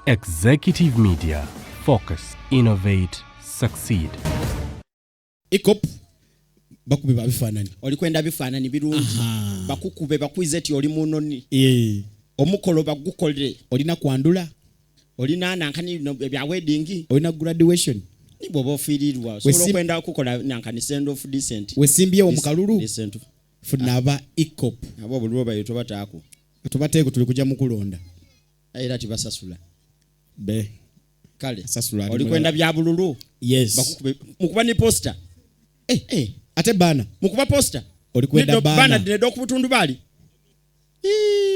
Executive Media. Focus, innovate, succeed. Ikop bakube babifanani. Olikwenda bifanani birungi. Bakukube bakwize ti oli munoni. Omukolo bagukolere. Olina kwandula. Olina nankani bya wedding. Olina graduation. Nibo bofirirwa. So kwenda kukola nankani send off decent. Wesimbye omukalulu. Decent. Funaba Ikop. Abo bulwo bayito bataako. Tubateeko tuli kujja mu kulonda. Era tibasasula. Be. Kale. Sasula. Olikwenda bya bululu. Yes. Bakukube mukuba ni poster. Ate bana. Mukuba poster. Olikwenda bana. Bana dinedo kubutundu bali.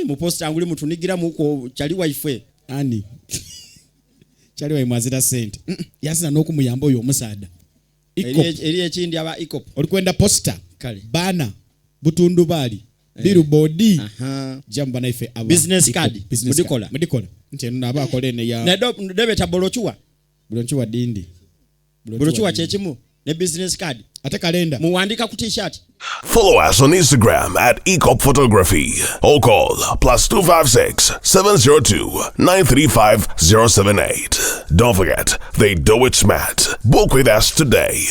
Mu poster anguli mutunigira muko chali wife. Ani. Chali wa imazira sente. Yasina n'okumuyamba oyo omusaada. Ikop. Eri ekindi aba Ikop. Olikwenda poster. Kale. Bana. Butundu bali. Billboard. Jamba na ife aba. Business card. Mudikola. Nti naba akole ne ya. Nedo debeta bolochuwa. Bolochuwa dindi. Bolochuwa chechimu. Ne business card. Ate kalenda. Muwandika ku t-shirt. Follow us on Instagram at Ikop Photography or call +256 702 935 078. Don't forget, they do it smart. Book with us today.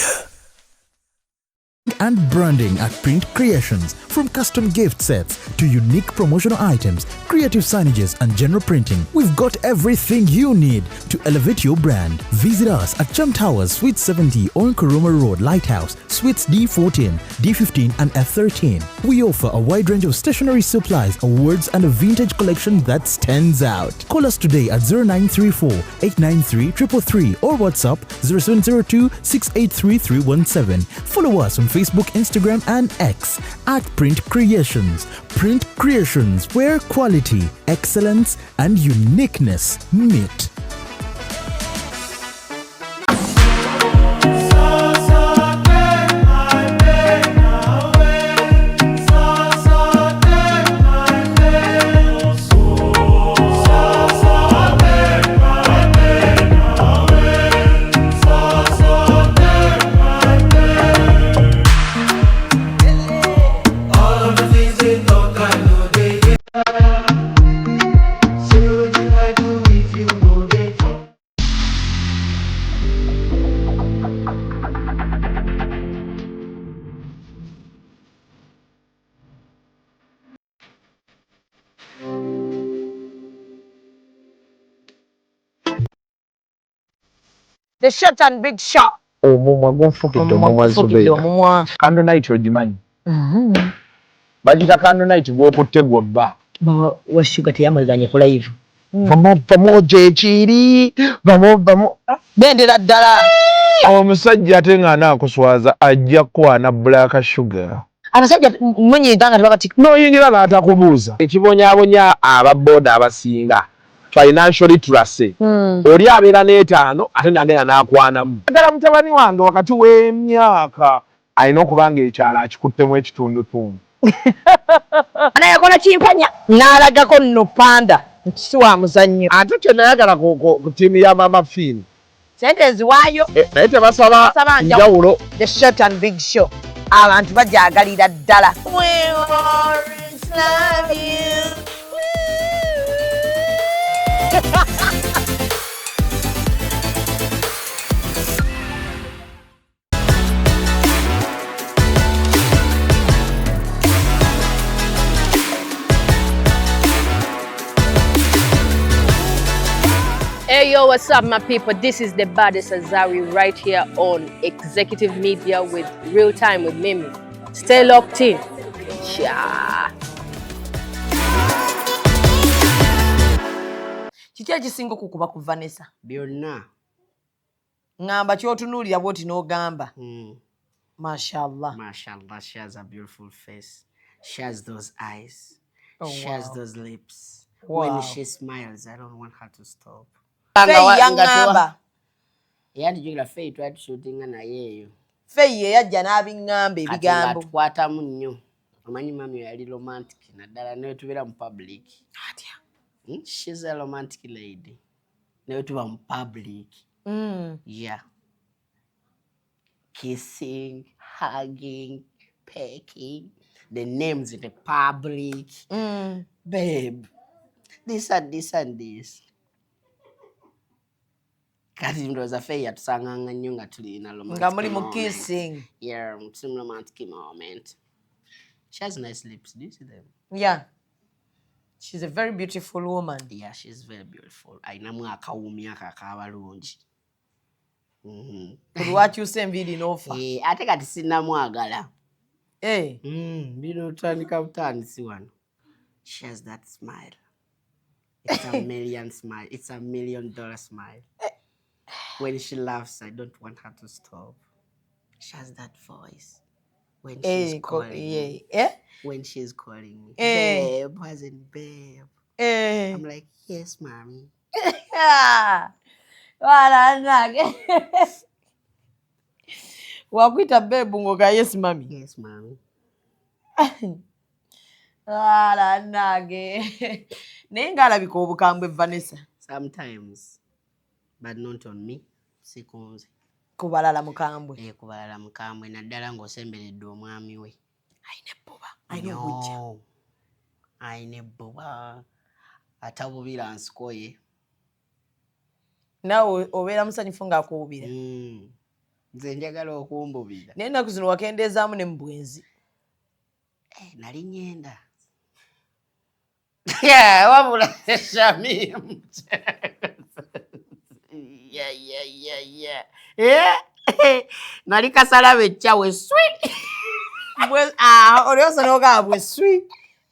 And branding at Print Creations. From custom gift sets to unique promotional items, creative signages and general printing, we've got everything you need to elevate your brand. Visit us at Chum Towers, Suite 70 on Kuruma Road, Lighthouse, Suites D14, D15 and F13. We offer a wide range of stationery supplies, awards and a vintage collection that stands out. Call us today at 0934 893 333 or WhatsApp 0702 683 317. Follow us on Facebook, Instagram and X at Print Creations. Print Creations, where quality, excellence and uniqueness meet. The short and big shot. Omumwa gonfukidde omumwa Zubeida. Candle night ogimanyi. Bagita candle night bw'okutte gw'obba. Wa sugar teyamaliranye ku live. Pamoja ekiri. Bendera ddala. Omusajja ate nga anaakuswaza ajja kwana black sugar. Abasajja munyiga nga tebakati. N'oyingira n'atakubuuza. Ekibonyaabonya ababooda abasinga. Financially trusted. Oli abeera n'etaano ate nagenda n'akwanamu. Ddala mutabani wange wakati w'emyaka alina okuba ng'ekyalo akikuttemu ekitundutundu. Anayakola kimpanya n'alagako nno panda nti si wa muzannyo. Ate kyenayagala ku ttiimu ya Mama Finn. Sente eziwaayo. Naye tebasaba njawulo. The short and big show. Abantu bajaagalira ddala. We always love you. Hey yo, what's up my people? This is the baddest Azari right here on Executive Media with Real Time with Mimi. Stay locked in. Yeah. Kiki ekisinga okukuba ku Vanessa? Byonna. Ngamba kyotunuulira bw'oti n'ogamba. Mashallah. Mashallah, she has a beautiful face. She has those eyes. She Wow. has those lips. Wow. When she smiles, I don't want her to stop. Faye yangamba. Yandi jugila Faye twali shootinga na yeyo. Faye yajja n'abiŋŋamba ebigambo. Tukwatamu nnyo. Omanyi mami yali romantic naddala naye tubeera mu public. Atya. She's a romantic lady. Naye tuba mu public. Yeah. Kissing, hugging, pecking. The names in the public. Babe. This and this and this. kati ndoza fe yatusanganga nnyo nga tuli na romantic nga muri mu moment. kissing. Yeah, some romantic moment. She has nice lips. Do you see them? Yeah. She's a very beautiful woman. Yeah, she's very beautiful. Aina mwaka umyaka kabalungi. Lwakyusa enviiri n'ofa. Ate kati sinnamwagala. Bino otandika butandisi wano. She has that smile. It's a million smile. It's $1 million smile. When she laughs, I don't want her to stop. She has that voice. When she's calling me. When she's calling me. Babe, wasn't babe. I'm like, yes, mommy. Wakwita babe ngoga yes, mommy. Yes, mommy. Nage. Naye ng'alabika obukambwe Vanessa. Sometimes, but not on me. Sikunze. Kubalala mukambwe. Kubalala mukambwe naddala ng'osemberedde omwami we. Aine obujja. Aine bbuba. Atabubira nsikoye. Nawe obeera musanyufu ng'akuwubira. Nze njagala okumbubira. Naye ennaku zino wakendeezaamu ne mu bwenzi. Nali nyenda. Wabula Shamim. Nali kasalabe ekyawe swi. Olyosa n'ogamba bwe swi.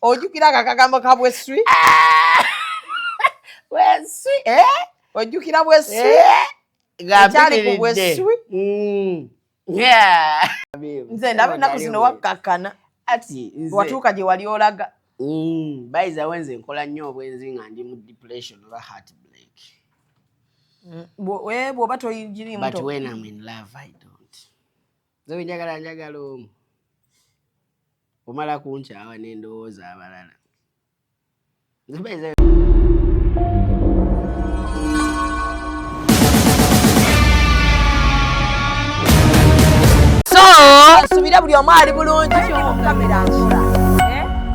Ojjukira akagambo ka bwe swi? Bwe swi. Ojjukira bwe swi? Ekyali ku bwe swi? Nze ndaba ennaku zino wakkakkana. Ati watuuka gye wali olaga. Bayiza wenze nkola nnyo obwenzi nga ndi mu depression oba heartbreak. Bw'oba toyigirimu. But when I'm in love, I don't. Nze njagala omu. Omala kunkyawa n'endowooza abalala. Nze bayiza subira buli omu ali bulungi kamera nkola.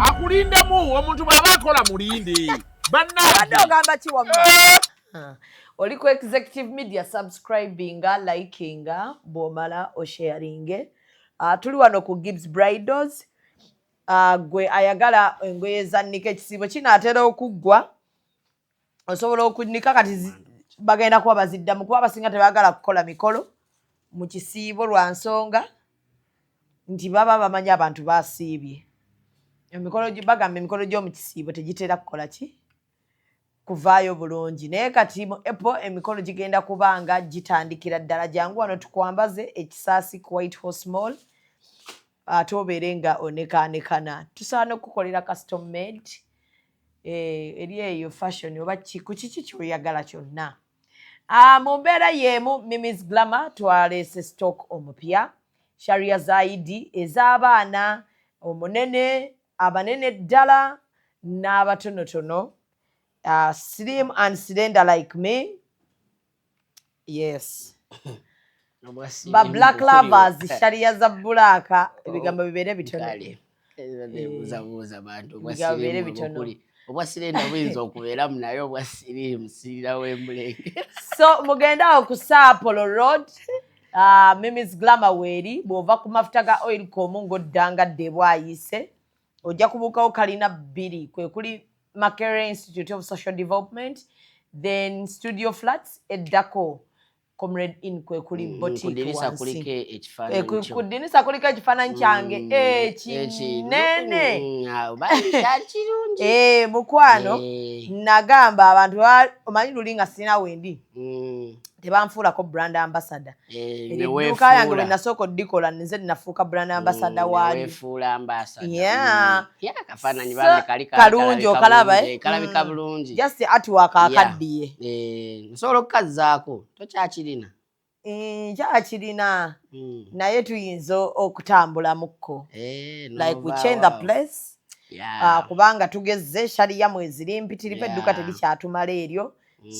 Akulindemu omuntu bw'aba akola mulinde. Wadde ogamba ki wamma? Oli ku Executive Media subscribinga, likinga, bw'omala osharinge. Tuli wano ku Gibbs Bridals. Gwe ayagala engoye zannika ekisiibo kinaatera okuggwa. Osobola okunika kati bagenda kuba baziddamu kuba abasinga tebaagala kukola mikolo mu kisiibo lwa nsonga nti baba bamanyi abantu basiibye. Bagamba emikolo gy'omu kisiibo tegitera kukola ki? Kuvaayo bulungi. Naye kati mu April emikolo gigenda kubanga gitandikira ddala. Jangu wano tukwambaze ekisaasi ku White Horse Mall. Ate obeere nga onekaanekana. Tusaana okukolera custom made. Eri eyo fashion oba ku kiki kyoyagala kyonna. Mu mbeera y'emu Mimi's Glamour twaleese stock omupya. Sharia zaidi ez'abaana omunene abanene ddala n'abatonotono. Slim and slender like me. Yes. Ba black lovers sharia za bulaka ebigambo bibeere bitono. Buuza bantu obwa sirenda buyinza okubeeramu naye obwa siriimu sirira w'embulenge. So mugenda okusa Apollo Road. Mimi's Glamour weeri bw'ova ku mafuta ga Oilcom ng'oddangadde bwayise. Ojja kubuukawo kalina 2 kwe kuli Makerere Institute of Social Development, then Studio Flats eddako Comrade Inn kwe kuli boutique wansi. Kudinisa kuliko ekifaananyi kyange kinene. Mukwano nagamba abantu omanyi luli nga sirina wendi. Tebanfuulako brand ambassador. Edduuka yange bwe nasooka oddikola nze nafuuka brand ambassador waali. Weefuula ambassador. Akafaananyi bambi kalungi okalaba. Kalabika bulungi. Just artwork akaddiye. Nsobola okukazzaako tokyakirina. Kyakirina naye tuyinza okutambulamuko. Like we change the place. Kubanga tugezze sharia mweziri mpitirivu edduuka terikyatumala eryo.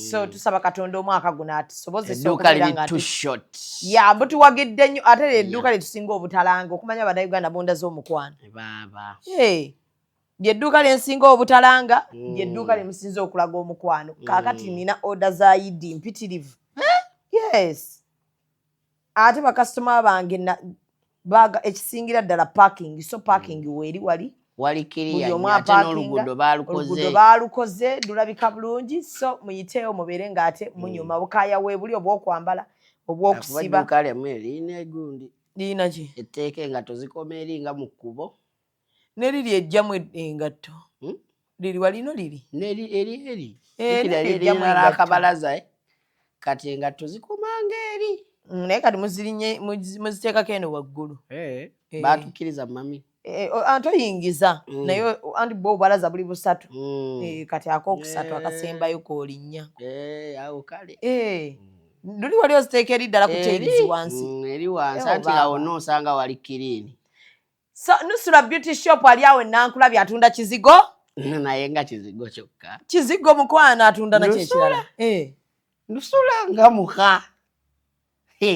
So tusaba Katonda omwaka guno atusobozese okubeera too short. Mbutuwagidde nnyo ate edduuka lyetusinga obutalanga okumanya Bannayuganda bonda z'omukwano. Lyedduuka lyensinga obutalanga lyedduuka lyemusinza okulaga omukwano. Kaakati nina order za Eid mpitirivu. Yes. Ate bakasitoma bange baga ekisingira ddala parking. So parking weeri wali. Wali kiriya ate n'oluguudo baalukoze lulabika bulungi. So muyiteewo mubeere ng'ate munyuma bukaaya weebuli obw'okwambala obw'okusiba. Edduuka lyemmwe erina egundi. Liina ki? Etteeka engatto zikoma eri nga mu kkubo. Ne liri ejjamu engatto. Liri walino liri? Eri. Ejjamu akabalaza kati engatto zikomanga eri. Naye kati muziteekako eno waggulu. Baatukkiriza mami. Anti oyingiza naye anti bo obalaza buli busatu. Kati akookusatu akasembayo k'olinnya. Awo kale. Luli wali oziteeka eri ddala ku tails wansi. Eri wansi anti awo n'osanga wali kiriini. So Nusura beauty shop ali awo Nankulabye atunda kizigo. Naye nga kizigo kyokka. Kizigo mukwana atunda na kyekirala. Nusura nga muka.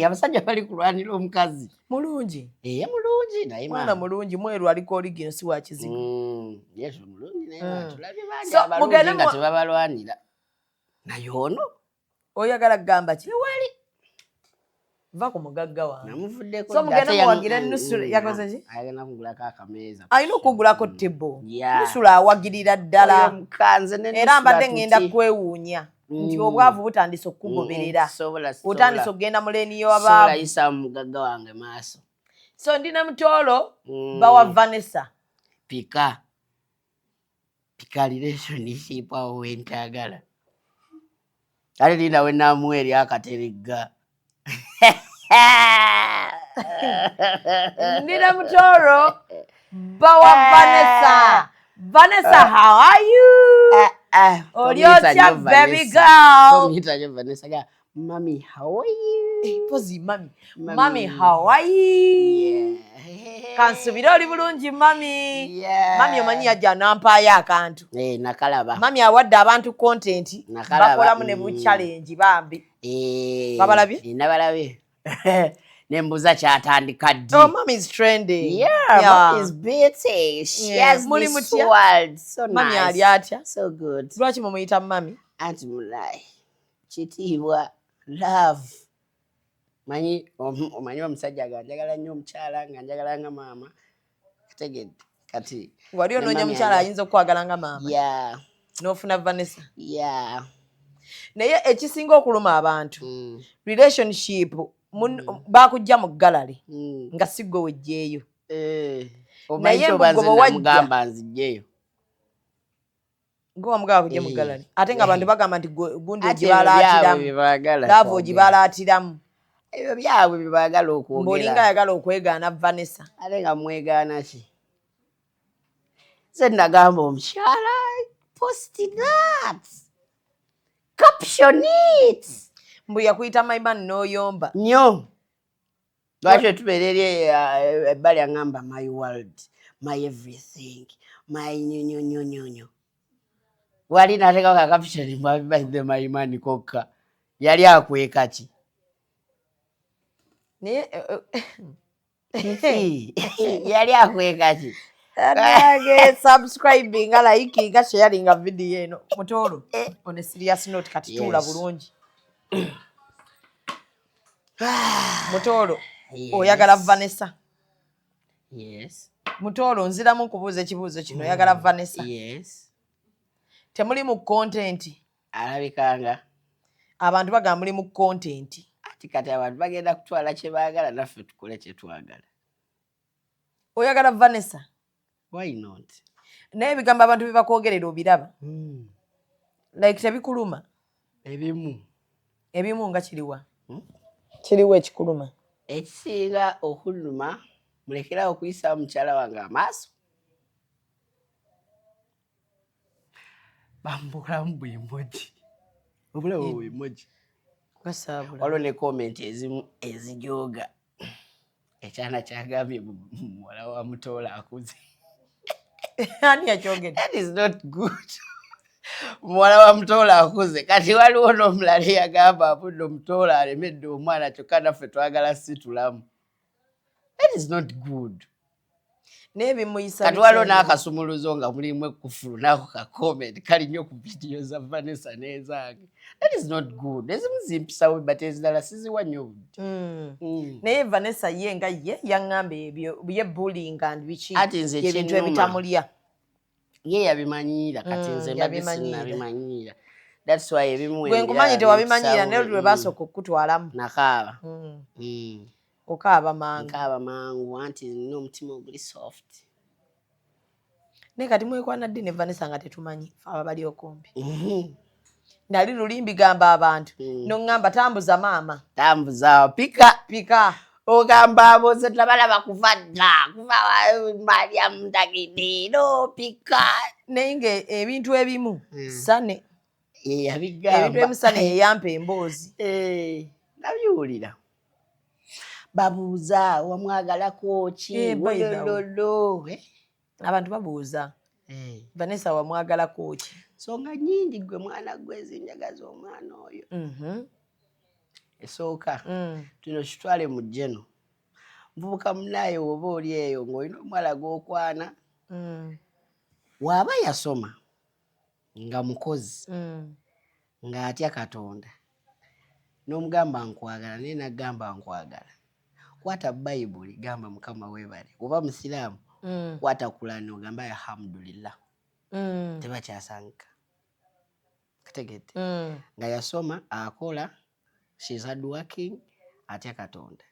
Abasajja bali kulwanira omukazi. Mulungi. Mulungi naye mwana mulungi mweru aliko origin si wa kizigo. Yesu mulungi naye tulabye bangi abalungi nga tebabalwanira. Naye ono oyagala kugamba ki? Wali. Va ku mugagga wange. Namuvuddeko. So mugenda muwagira Nusura yakoze ki? Ayagala kugulako akameeza. Alina okugulako tebo. Nusura awagirira ddala. Era mbadde ngenda kwewuunya. Nti obwavu butandise okugoberera. Otandise okugenda mu leeni y'abaavu. Sobola yisa mugagga wange maaso. So ndina Mutoolo bawa Vanessa. Pika relationship awo wentagala. Kale linda we namuweri akaterigga. Ndina Mutoolo bawa Vanessa. Vanessa, how are you? Oliotya baby girl. Vanessa, mommy, how are you? Pozi mommy. Mommy, how are you? Kansubira oli bulungi mami. Mami omanyi yajja nampaayo akantu. Nakalaba. Mami awadde abantu content. Bakolamu ne bu challenge bambi. Babalabye? Nabalabye. Nembuza kyatandika ddi. Oh, mami is trending. Mami is beauty. She has this world. So nice. Mami ali atya? So good. Lwaki mumuyita mami? Anti mulai. Kitiibwa. Love. Manyi omusajja ganjagala nnyo omukyala nga njagala nga maama. Kategedde. Kati. Wali onoonya omukyala ayinza okwagala nga maama. Yeah. N'ofuna Vanessa. Yeah. Naye ekisinga okuluma abantu. Relationship. Bakujja mu gallery nga siggo wejjeeyo. Naye mugobo wajja nzijjeeyo. Ngo wamugaba kujja mu gallery. Ate nga abantu bagamba nti gundi ogibalaatiramu. Lavo ogibalaatiramu. Ebyo byabwe byebaagala okwogera. Mbolinga ayagala okwegaana Vanessa. Ate nga mwegaana ki? Se nagamba omukyala post that. Caption it. Mbu yakuyita Maiman n'oyomba. Nnyo. Lwaki tubeerere ebbali aŋŋamba my world, my everything, my nyonyonyonyo. Wali nateekako akapishoni mu happy birthday Maiman kokka. Yali akweka ki? Yali akweka ki? Subscribing, liking, sharing video eno. Mutoolo. On a serious note kati tuula bulungi. Mutoolo. Oyagala Vanessa. Yes. Mutoolo nziramu nkubuuza ekibuuzo kino oyagala Vanessa. Yes. Temuli mu content. Alabikanga. Abantu bagamba muli mu content. Ati kati abantu bagenda kutwala kye baagala naffe tukole kye twagala. Oyagala Vanessa. Why not? Naye ebigambo abantu bibakwogerera obiraba. Like tebikuluma. Ebimu nga kiriwa. Kiriwa ekikuluma. Ekisinga okuluma mulekera okuyisa mukyala wange amaaso. Bambulamu bw'emoji. Obulawo bw'emoji. Gasabula. Waliwo ne comment ezimu ezijooga. Ekyana kyagambye muwala wa Mutoolo akuze. Ani yakyogedde? That is not good. Muwala wa Mutoolo akuze. Kati waliwo n'omulala eyagamba abudde Mutoolo alemedde omwana kyokka naffe twagala situlamu. That is not good. n'ebimuyisa katwalo n'akasumuluzo nga mulimu ekkufulu n'ako ka comment kali nnyo ku vidiyo za Vanessa n'ezange. That is not good. Ezimu zimpisawo but ezirala siziwa nnyo budde. Naye Vanessa ye nga ye yaŋŋamba ebyo ye bullying and biki ati nze ebintu ebitamulya. Ye yabimanyiira kati nze mbadde sinnabimanyiira. That's why ebimu gwe nkumanyi tewabimanyiira naye lwe basooka okutwalamu. Nakaaba. Okaaba mangu. Nkaaba mangu anti nina omutima oguli soft. Naye kati mwekwanadde ne Vanessa nga tetumanyi ababali okumbi. Nali lulimbi gamba abantu noŋŋamba tambuza maama. Tambuza pika. Ogamba abo ze tabalaba kuva dda kuva Mariam Dagidi no pika. Naye nga ebintu ebimu Sane. Yabigamba. Ebintu ebimu Sane yeyampa emboozi. Nabiwulira. Babuuza wamwagalako ki? Lolo. Abantu babuuza. Vanessa wamwagalako ki? Songa nnyingi gwe mwana gwe zinjagaza omwana oyo. Esooka tuno kitwale mu jjeno. Mvubuka munaye oba oli eyo ng'olina omuwala gw'okwana. Waaba yasoma nga mukozi ng'atya Katonda n'omugamba nkwagala naye n'agamba nkwagala. Kwata Bayibuli gamba Mukama weebale. Oba Musiraamu kwata Kurani ogamba alhamdulillah. Tebakyasanka. Kategete. Nga yasoma akola she's hard working atya Katonda.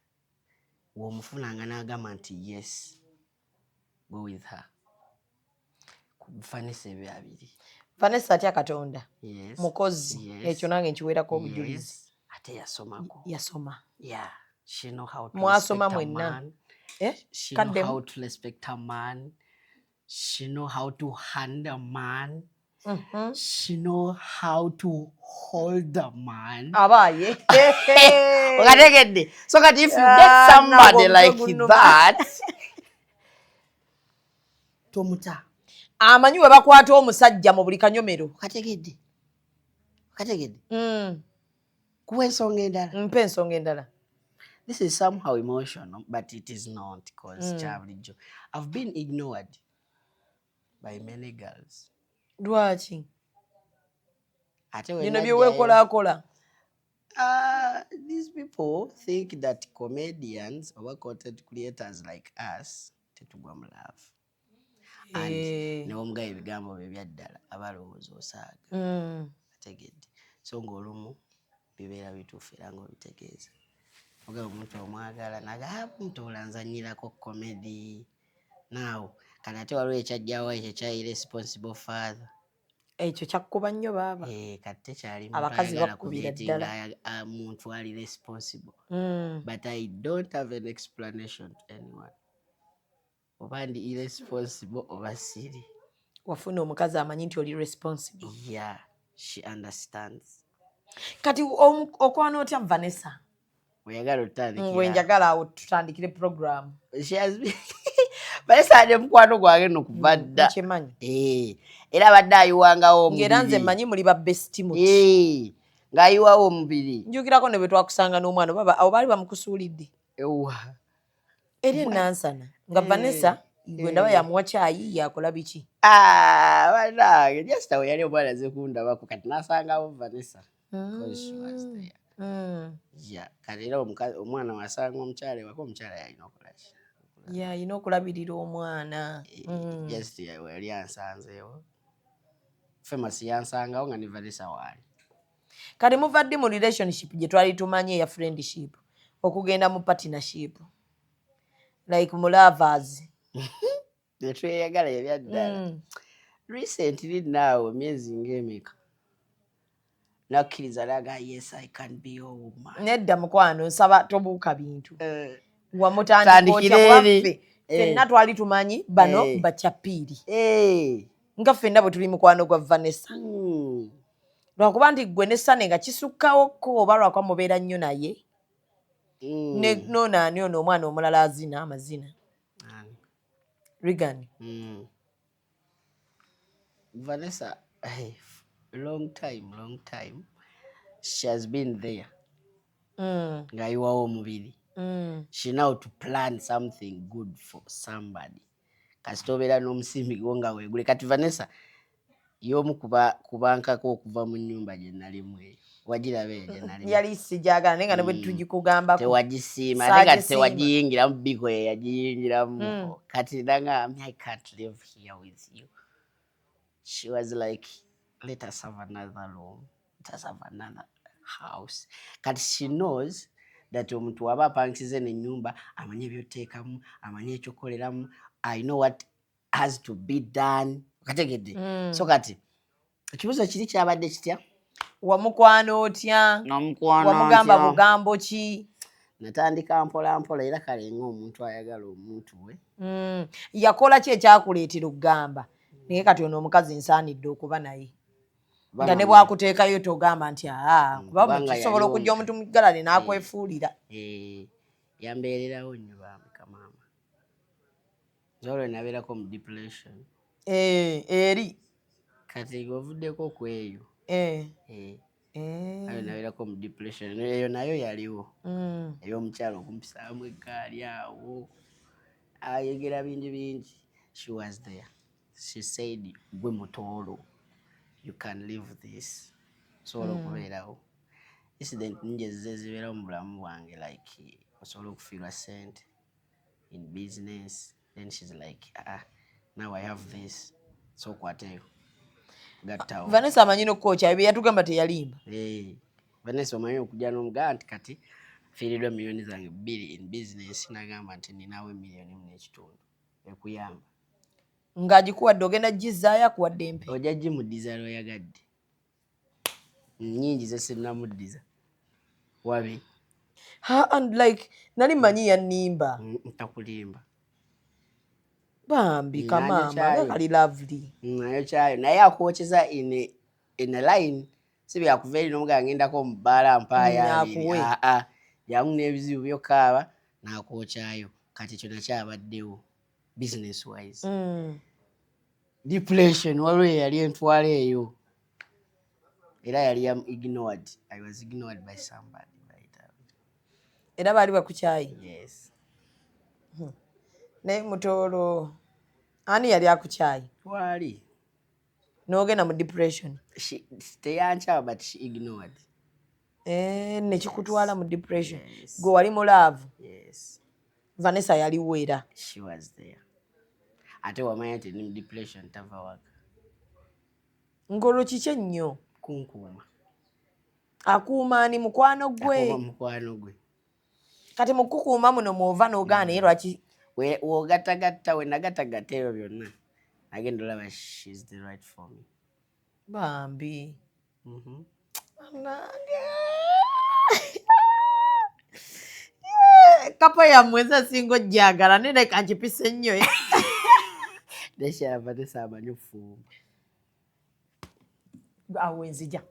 W'omufunanga n'agamba nti yes go with her. Vanessa ebyabiri. Vanessa atya Katonda. Yes. Mukozi. Ekyo nange nkiweerako obujulizi. Ate yasomako. Yasoma. Yeah. She know how to mwasoma respect a mwenna. man. She know how to respect a man. She know how to handle a man. She know how to hold a man. Abaye. So that if you get somebody like that, tomuta. Amanyi we bakwata omusajja mu buli kanyomero. Kategedde. Kuwa ensonga endala. Mpe ensonga endala. This is somehow emotional, but it is not because I've been ignored by many girls. Lwaki? Bino byeweekolakola. These people think that comedians or content creators like us tetugwa mu love. And n'omugayo ebigambo bye byaddala abalowooza osaaga. Ategedde. So ng'olumu bibeera bituufu era ng'obitegeeza. Ogaba omuntu omwagala naga omuntu olanzanyirako comedy. Now, kati ate waliwo ekyajjawo ekyo kya irresponsible father. Ekyo kyakkuba nnyo baaba. Kati tekyali abakazi bakubira ddala. Muntu ali responsible. But I don't have an explanation to anyone. Oba ndi irresponsible oba siri. Wafuna omukazi amanyi nti oli responsible. Yeah, she understands. Kati okwana otya Vanessa? Oyagala otandikira. Wenjagala awo tutandikire program. She has been Vanessa ade mukwano gwange n'okuva dda. Kimanyi. Era abadde ayiwangawo omubiri. Ng'era nze mmanyi muli ba besti muti. Ng'ayiwawo omubiri. Njukirako ne bwe twakusanga n'omwana baba awo baali bamukusuulidde. Eri enansana nga Vanessa gwe ndaba yamuwa caayi yakola biki? Bannange just awo yali omwana aze kundabako kati n'asangawo Vanessa. Because she was there. Yeah, kati era omwana wasanga omukyala ewaka omukyala yalina okulaki. Yalina okulabirira omwana. Just yali ansanzeewo. Famous yansangawo nga ne Vanessa waali. Kati muvadde mu relationship gye twali tumanyi eya friendship okugenda mu partnership like mu lovers. Netweyagala ebyaddala. Recently now myezi ng'emeka nakkiriza laga yes I can be your woman. Nedda mukwano nsaba tobuuka bintu. Wamutandikira waffe. Fenna twali tumanyi bano bachapiiri. Nga ffenna bwe tuli mukwano gwa Vanessa. Lwakuba nti gwe ne Sane nga kisukkawoko oba lwakuba mubeera nnyo naye. Nonaani ono omwana omulala azina amazina. Regan. Vanessa, long time. She has been there. Ng'ayiwawo omubiri. She now to plan something good for somebody. kasitobera n'omusimbi gwo nga weegule kati Vanessa y'omu kubankako okuva mu nnyumba gye nalimu eyo wagiraba eyo gye nalimu yali sijagala naye nga ne bwe tugikugambako tewagisiima ate nga tewagiyingiramu biko ye yagiyingiramu kati nangambye I can't live here with you. She was like, let us have another room, let us have another house. Kati she knows that omuntu waba apangikize n'ennyumba amanye by'oteekamu amanye ekyokoleramu. I know what has to be done. Kategedde. So kati ekibuzo kiri kyabadde kitya? Wamukwana otya? Wamugamba bugambo ki? Natandika mpola mpola era kale ng'omuntu ayagala omuntu we. Yakola ki ekyakuleetera okugamba? Naye kati ono omukazi nsaanidde okuba naye. Nga ne bwakuteekayo togamba nti kuba kisobola okujja omuntu mugalale n'akwefuulira. Yambeererawo nnyo bamika maama. Zolwe nabeerako mu depression. Eri. Kati ovuddeko ku eyo. Ayo nabeerako mu depression. Eyo nayo yaliwo. Ey'omukyalo okumpisaamu eggaali awo. Ayogera bingi. She was there. She said, gwe mutoolo. You can live this. Osobola okubeerawo. Incident nyingi ezibeerawo mu bulamu bwange like osobola okufiirwa ssente in business. Then she's like, now I have this. So kwateyo. Gattawo. Vanessa amanyi n'okukoocha ebyo yatugamba teyalimba. Vanessa omanyi okujja n'omugamba nti kati fiiriddwa miliyoni zange 2 in business nagamba nti ninawo 1.5 ekuyamba. Ng'agikuwadde ogenda gizaayo akuwadde empe. Ojja gimuddiza lw'oyagadde. Nnyingi ze sinnamuddiza. Wabi. And like nali manyi yannimba. Ntakulimba. Bambi kamama kali lovely. Nayo kyayo naye akwokyeza in a line sibi yakuva eri n'omuganga ngendako mu bbaala mpaaya. Yamu n'ebizibu by'okaaba n'akwokyayo kati kyonna kyabaddewo business wise. Depression waliwo yali entwala eyo era yali ignored. I was ignored by somebody. Era baali bakukyayi. Yes. Ne mutoolo ani yali akukyayi? Wali. N'ogenda mu depression. Teyankyaba but she ignored. Ne kikutwala mu depression. Gwe wali mu love. Yes. Vanessa yali wera. She was there. Ate wamanya nti ni depression tava waka. Ngolo kiki ennyo? Kunkuuma. Akuuma ani mukwano gwe? Akuuma mukwano gwe. Kati mukukuuma muno mwova n'ogaana naye lwaki? W'ogattagatta we nagattagatta ebyo byonna nagenda olaba she's the right for me. Bambi. Kapa yammwe singa ojjagala naye leka nkipise nnyo. Desha Vanessa amanyi okufumba. Awo enzija.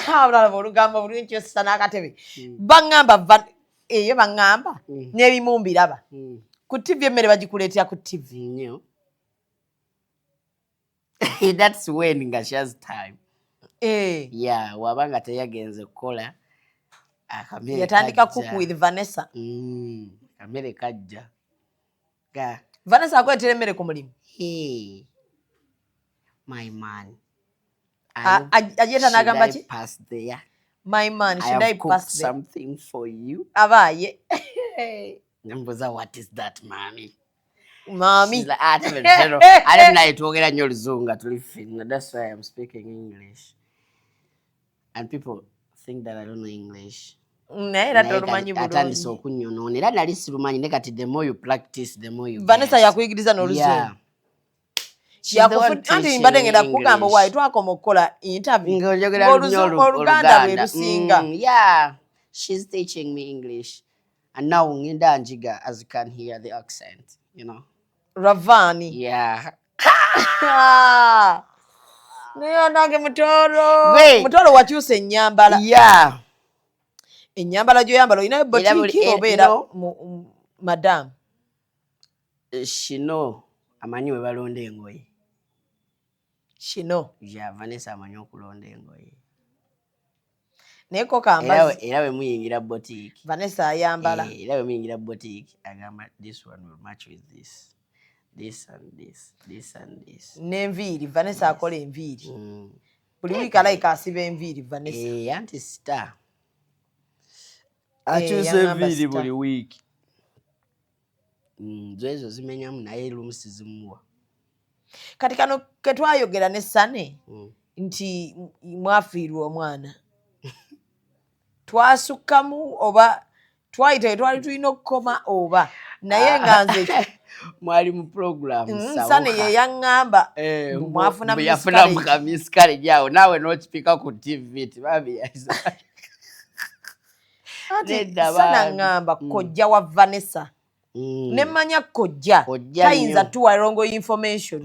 Olaba olugambo bulungi ossa n'akatebe. Baŋŋamba eyo baŋŋamba n'ebimu mbiraba. Ku TV emmere bagikuleetera ku TV. Nnyo. That's when nga she has time. Yeah, waba nga teyagenze kukola akamere. Yatandika cook with Vanessa. Akamere kajja. Vanessa akwetera emmere ku mulimu. Hey, my man. Ajeta n'agamba ki? Pass there. My man, should I pass there? Something for you. Abaaye. Nambuza, what is that, mommy? Mommy. She's like, I don't know twogera nnyo Luzunga tuli finna. That's why I'm speaking English. And people think that I don't know English. Naye tolumanyi bulungi. Atandise okunyonoona era nali sirumanyi ne kati the more you practice the more you Vanessa yakuyigiriza n'Oluzungu. Anti mbadde ngenda kukugamba waayi twakoma okukola interview. Oluganda lwe lusinga. Yeah, she's teaching me English. And now ngenda njiga as you can hear the accent, you know. Ravani. Yeah. Naye nange Mutolo wakyusa ennyambala. Yeah. Ennyambala gy'oyambala olina boutique obeera madam. Shino amanyi we balonda engoye. Shino. Ja Vanessa amanyi okulonda engoye. Naye ko kambazi. Era we muyingira boutique. Vanessa ayambala. Era we muyingira boutique agamba this one will match with this. this and this, this and this. N'enviiri Vanessa akola enviiri. Buli wiiki alayika asiba enviiri Vanessa. Anti star. Akyusa enviiri buli wiiki. Ezo zimenyamu naye lumu sizimuwa. Kati kano ke twayogera ne Sane nti mwafiirwa omwana. Twasukkamu oba twayita twali tulina okukoma oba naye nga nze mwali mu program Sane ye yaŋŋamba mwafuna miscarriage awo naawe n'okipika ku TV tibabi Sane aŋŋamba kojja wa Vanessa nemmanya kojja tayinza tuwa wrong information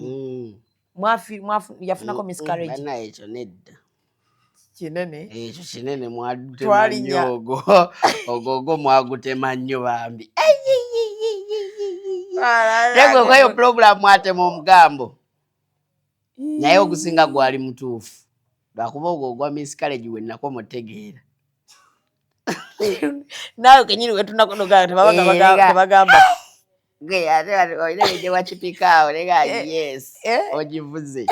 yafunako miscarriage bana ekyo nedda kinene ekyo kinene mwagutema nnyo ogo mwagutema nnyo bambi tegwe kweyo program mwatema omugambo naye ogusinga gwali mutuufu lwakuba ogwo ogwa miscarriage we nnako mutegeera nawe kenyini wetunakonogaa tebagamba oyina gye wakipikaawo lega yes ogivuze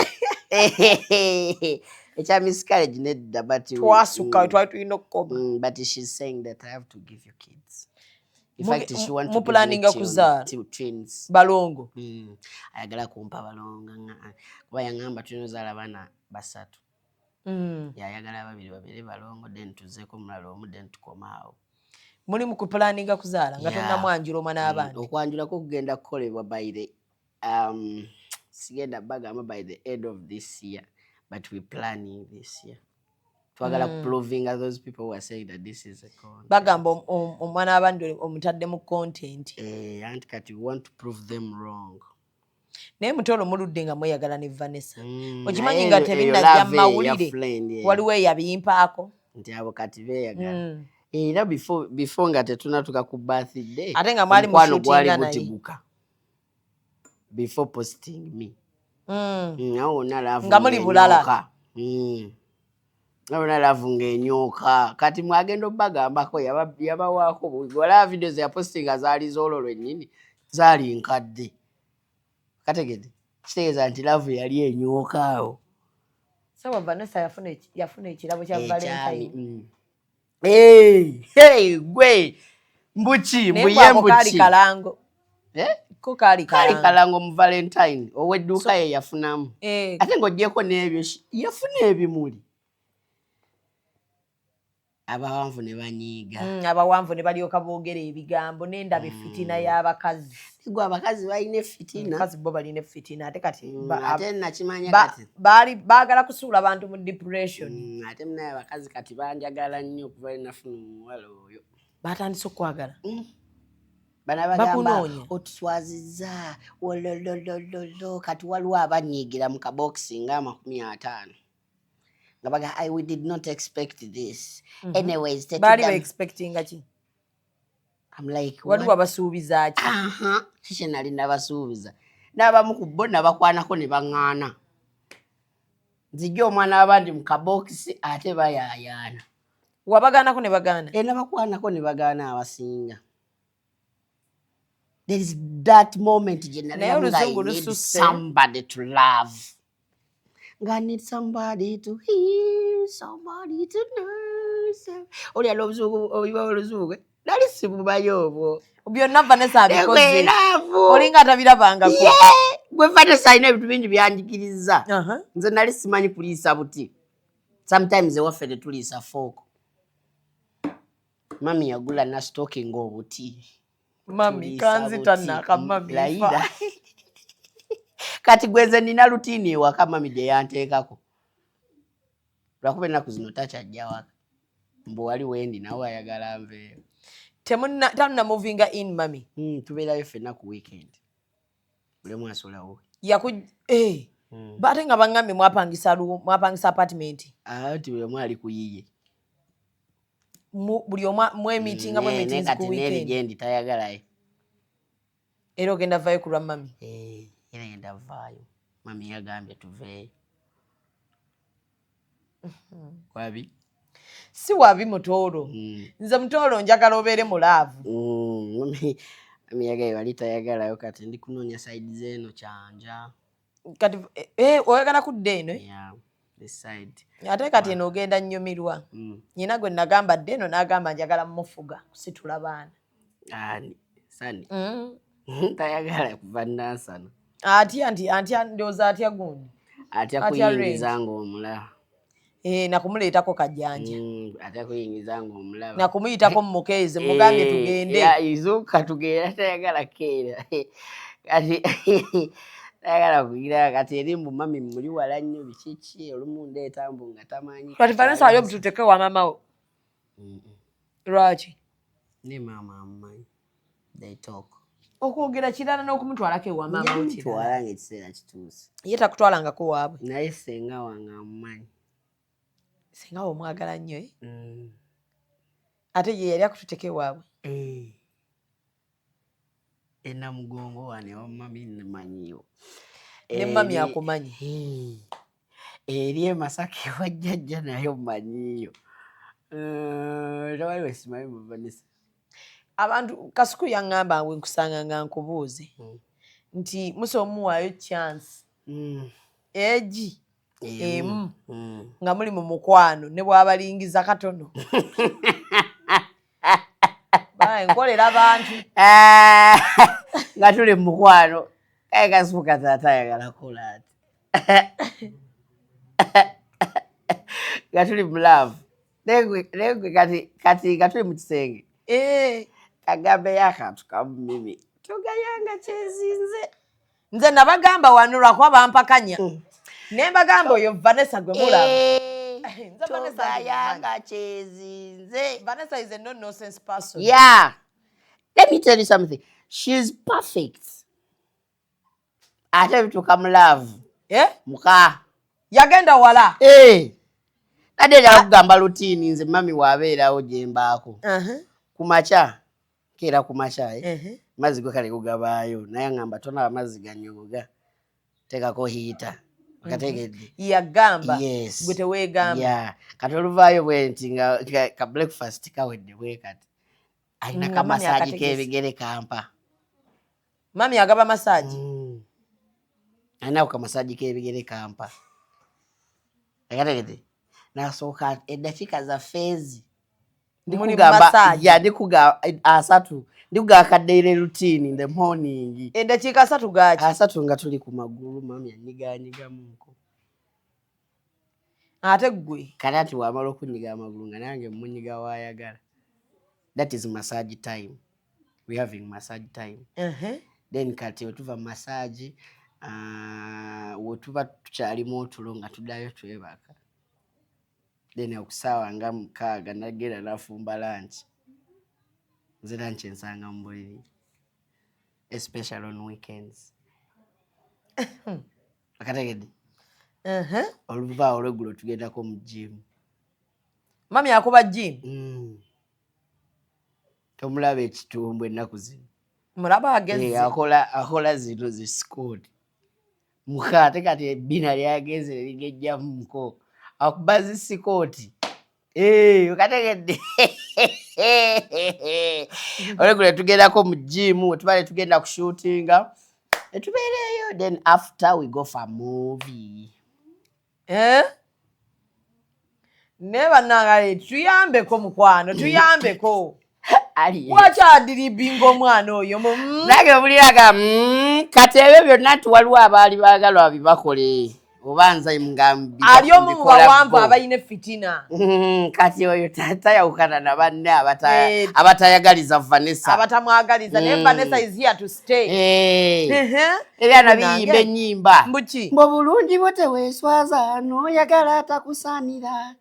ekya miscarriage nedda but twasukka twali tulina okukoma but she's saying that I have to give you kids. In fact, she wants to planning kuzaala twins. Balongo. Ayagala kumpa balongo kuba yangamba tunozaala bana basatu. Yayagala babiri balongo then tuzeeko mulala omu then tukomaawo. Muli mu kupulaninga kuzaala nga tonna mwanjula omwana abandi. Okwanjulako kugenda kukolebwa by the sigenda bagamba by the end of this year, but we're planning this year. Twagala proving those people who are saying that this is a content. Bagamba omwana abandi omutadde mu content. Anti kati we want to prove them wrong. Naye Mutolo muludde nga mweyagala ne Vanessa. Okimanyi nga tebinnajja mawulire waliwo eyabimpaako. Nti abo kati beeyagala. Era before nga tetunatuka ku birthday. Ate nga mwali mu shooting naye. Before posting me. Nga muli bulala. Nabona lavunga enyoka kati mwagenda bagambako yabawaako wala videos ya postinga zaali zololo nyinyi zaali nkadde kategede kitegeeza nti lavu yali enyoka awo sawa Vanessa yafuna ekirabo kya Valentine gwe mbuchi kali kalango ko kali kalango mu Valentine owedduka ye yafunamu ate ng'ogyeko n'ebyo yafuna ebimuli abawanvu ne banyiiga abawanvu ne balyoka boogera ebigambo n'endaba fitina y'abakazi gwe abakazi balina fitina abakazi bo balina fitina ate kati ate nakimanya kati baagala kusuula abantu mu depression ate munaye abakazi kati banjagala nnyo okuva enafuna omuwala oyo batandise okwagala bana bagamba otuswazizza wololololo kati waliwo abanyiigira mu kabokisi nga 50. We did not expect this. Anyways, bali expecting achi. I'm like, waliwo abasuubiza achi. Kishe nali nabasuubiza. N'abamu ku bo nabakwanako ne baŋŋaana. Nzijja omwana abandi mu kabokisi ate bayaayaana. Wabagaanako ne bagaana? Nabakwanako ne bagaana abasinga. There is that moment generally I need somebody to love. I need somebody to hear, somebody to nurse. Oli alobzugu oluzugwe. Dali sibubayo obwo. Byonna Vanessa abikoze. Olinga atabirabanga ko. Gwe Vanessa ina ebintu bingi byanjigiriza. Nze nali simanyi kuliisa buti. Sometimes ewaffe ne tuliisa fooko. Mami yagula na stocking obuti. Mami kanzita naka mami. Laida. Kati gweze nina rutini ewaka mami gye yanteekako. Lwakuba ennaku zino takyajja waka. Mbu wali wendi nawe ayagala nveeyo. Tanna movinga in mami. Tubeerayo ffenna ku weekend. Bulemu asolawo. Bate nga bangambye mwapangisa apartment. Ati bulemu ali kuyiye. Buli omwe meetinga bwe meetings ku weekend. Kati neeri tayagalayo. Era ogenda vaayo ku lwa mami. Era yenda vaayo. Mami yagambye tuveeyo. Wabi? Si wabi Mutolo. Nze Mutolo njagala obeere mulaavu. Amiyaga walita yagala kati ndi kunonya side zeno kyanja. Kati oyagala kudde eno? Yeah, this side. Ate kati eno ogenda nnyumirwa. Nyina gwe nagamba dde eno n'agamba njagala mmufuga kusitula baana. Sani. Tayagala kuva Nansana. Atya ndowooza atya gundi? Atya kuyingiza ng'omulaba. Nakumuleetako kajjanja. Atya kuyingiza ng'omulaba. Nakumuyitako mmukeeze mugambye tugende. Izuuka tugenda tayagala keera. Kati tayagala kugira kati eri mbu mami muli wala nnyo bikiki olumu ndeeta mbu nga tamanyi. Kati Vanessa aliyo bututeke wa mama wo. Lwaki? Ne mama amanyi. They talk. Okwogera kirala n'okumutwalako ewa mama wo kirala. Twala ng'ekiseera kituuse. Ye takutwalangako waabwe. Naye senga wange amumanyi. Senga wo omwagala nnyo ate ye yali akututeke waabwe. Namugongo wane wa mami nmanyiyo. Ne mami akumanyi. Eri Masaka wa jjajja naye omanyiyo. Tewali wesimanyi mu Vanessa. Abantu Kasuku yaŋŋamba we nkusanga nga nkubuuze nti musa omuwaayo chance egi emu nga muli mu mukwano ne bw'abalingiza katono. Nkolera abantu nga tuli mu mukwano kale Kasuku taata ayagala kola ati nga tuli mu love negwe kati nga tuli mu kisenge kagambe yakantu kamu mimi tugayanga kyezinze nze nabagamba wano lwakuba bampakanya ne mbagamba oyo Vanessa gwe mulaba tugayanga kyezinze. Vanessa is a no-nonsense person. Yeah, let me tell you something, she's perfect. Ate bituka mu love muka yagenda wala nadde nakugamba lutini nze mami waabeerawo gye mbaako kumaca keera kumaca mazzi gwe kale gugabaayo naye ngamba tonaba mazzi ganyogoga tekako hiita akategedde yagamba gwe teweegamba kati oluvaayo bwe nti nga ka breakfast kawedde bwe kati alina kamasaaji k'ebigere kampa. Mami agaba masaaji alina kamasaaji k'ebigere kampa akategedde nasooka eddakiika zaffe ezi ndikugamba asatu ndikugamba kaddeire routine in the morning eddakiika asatu gaki asatu nga tuli ku magulu mami anyiganyigamuko ate gwe kati ati wamala okunyiga amagulu nga nange munyiga waayagala. That is massage time. We having massage time. Then kati wetuva massage wetuva tukyalimu otulo nga tuddayo twebaka. Then okusaawa nga mukaaga nagenda nafumba lunch. Nze lunch ensanga mu buliri. Especially on weekends. Akategedde. Oluvaawo olweggulo tugendako mu gym. Mami akuba gym? Tomulaba ekitumbu ennaku zino. Mulaba agenze. Akola zino zi squad. Muka ate kati ebbina lyageze ligejjamu muko. Akuba zi sikooti. Okategedde. Olweggulo tugendako mu gym, tubale tugenda ku shootinga. Etubeereyo, then after we go for a movie. Ne bannange tuyambeko mukwano, tuyambeko. Wakyaddiribinga omwana oyo nange obuliraga kati ebyo byonna nti waliwo abaali baagala babibakole oba nze mugambi ali omu mu bawanvu abalina fitina kati oyo tayawukana na banne abatayagaliza Vanessa abatamwagaliza naye Vanessa is here to stay ebyana biyimba ennyimba mbu bulungi bwo teweeswaza n'oyagala atakusaanira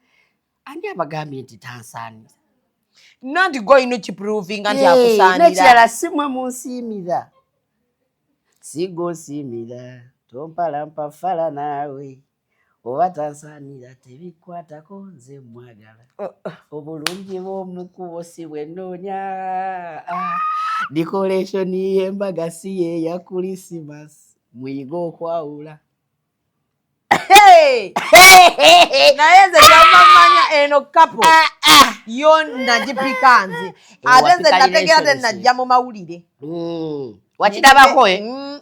ani abagambye nti tansaanira Nandi goino chiprovinga nti akusanira. Nekirala simwe munsimira. Sigo simira. Tompala mpafala nawe. Oba tansanira tebikwatako nze mwagala. Obulungi bw'omukubo si bwe nnoonya. Decoration y'embaga si ye ya Christmas. Muyiga okwawula. Naye nze kyamamanya eno couple. yonna gipika nze ate nze nategera tenajja mu mawulire wakirabako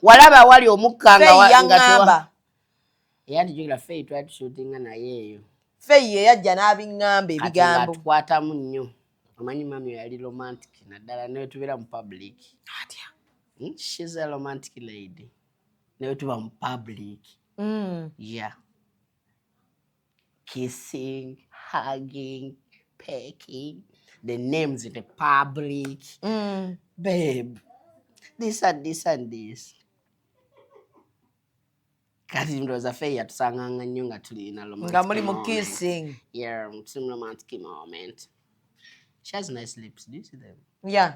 walaba wali omukka yaŋŋamba yandijukira Faye twatushootinga naye eyo Faye yajja n'abiŋŋamba ebigambo tukwatamu nnyo omanyi mami yali romantic naddala naye tubeera mu public atya she's a romantic lady naye tuba mu public yeah kissing hugging pecking the names in the public babe this and this and this kati ndowooza Faye yatusanganga nnyo nga tulina nga muli mu kissing some romantic moment. She has nice lips. Do you see them? Yeah.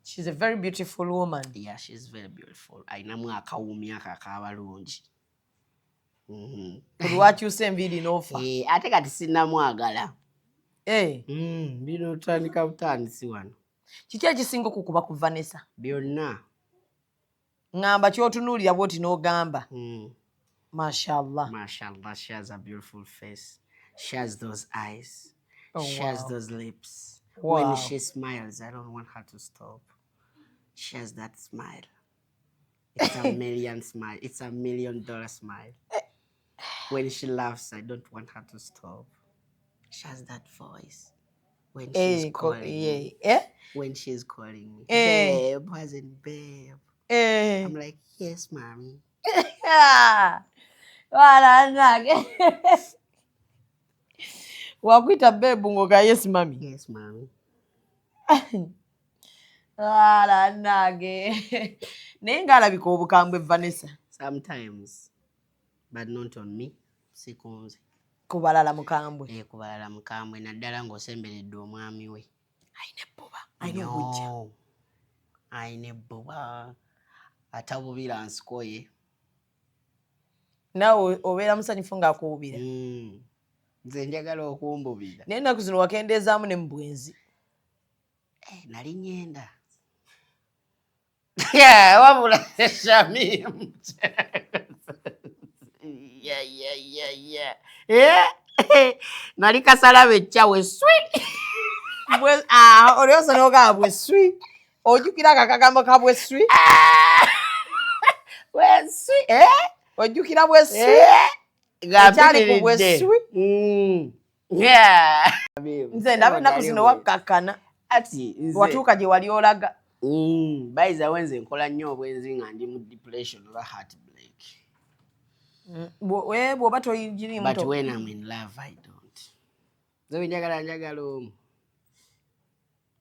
She's a very beautiful woman. Yeah, she's very beautiful. Ainamu akawumi akabalungi. Kulwakyusa enviiri n'ofa. Ate kati sinnamwagala. Bino otandika butandisi wano. Kiki ekisinga okukuba ku Vanessa? Byonna. Ngamba ky'otunuulira bw'oti n'ogamba. Mashallah. Mashallah, she has a beautiful face. She has those eyes. She has those lips. Wow. When she smiles, I don't want her to stop. She has that smile. It's a million smile. It's $1 million smile. When she laughs, I don't want her to stop. She has that voice. When she's calling me. When she's calling me. Babe, wasn't babe? I'm like, yes, mommy. Wakwita bebu ngoga yes mami. Yes mami. Nage. Naye ng'alabika obukambwe Vanessa. Sometimes, but not on me. Sikunze. Ku balala mukambwe. Ku balala mukambwe naddala ng'osemberedde omwami we. Ayina ebbuba. Ayina obujja. Ayina ebbuba. Atabubira nsikoye. Naawe obeera musanyufu ng'akuwubira. Nze njagala okumbubira. Naye ennaku zino wakendeezaamu ne mu bwenzi. Nali nyenda. Wabula Shamimu. Nali kasala becca we swi. Olyosa n'ogamba bwe swi. Ojjukira akagambo ka bwe swi? Bwe swi. Ojjukira bwe swi? Ekyali ku bwe swi? Nze ndaba ennaku zino wakkakkana. Watuuka gye wali olaga. Bayiza wenze nkola nnyo obwenzi nga ndi mu depression oba heartbreak. Bw'oba toyigirimu. But when I'm in love, I don't. Nze njagala omu.